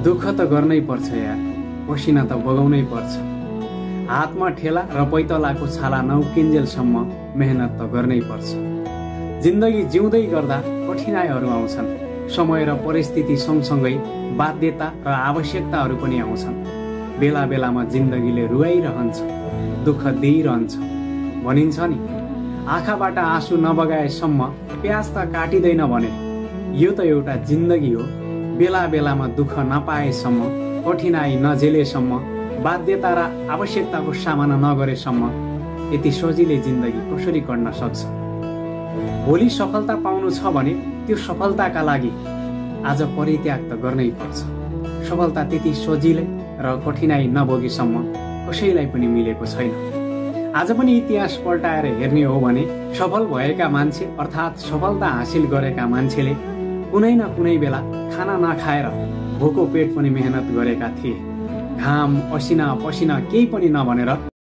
दुःख त गर्नै पर्छ यार, पसिना त बगाउनै पर्छ। हातमा ठेला र पैतलाको छाला नउकिन्जेलसम्म मेहनत त गर्नै पर्छ। जिन्दगी जिउँदै गर्दा कठिनाइहरू आउँछन्। समय र परिस्थिति सँगसँगै बाध्यता र आवश्यकताहरू पनि आउँछन्। बेला बेलामा जिन्दगीले रुवाइरहन्छ, दुःख दिइरहन्छ। भनिन्छ नि, आँखाबाट आँसु नबगाएसम्म प्याज त काटिँदैन भने। यो त एउटा जिन्दगी हो। बेला बेलामा दुःख नपाएसम्म, कठिनाइ नझेलेसम्म, बाध्यता र आवश्यकताको सामना नगरेसम्म यति सजिलै जिन्दगी कसरी कट्न सक्छ? भोलि सफलता पाउनु छ भने त्यो सफलताका लागि आज परित्याग त गर्नै पर्छ। सफलता त्यति सजिलै र कठिनाइ नभोगेसम्म कसैलाई पनि मिलेको छैन। आज पनि इतिहास पल्टाएर हेर्ने हो भने सफल भएका मान्छे अर्थात् सफलता हासिल गरेका मान्छेले कुनै न कुनै बेला खाना नखाएर भोको पेट पनि मेहनत गरेका थिए। घाम, असिना, पसिना केही पनि नभनेर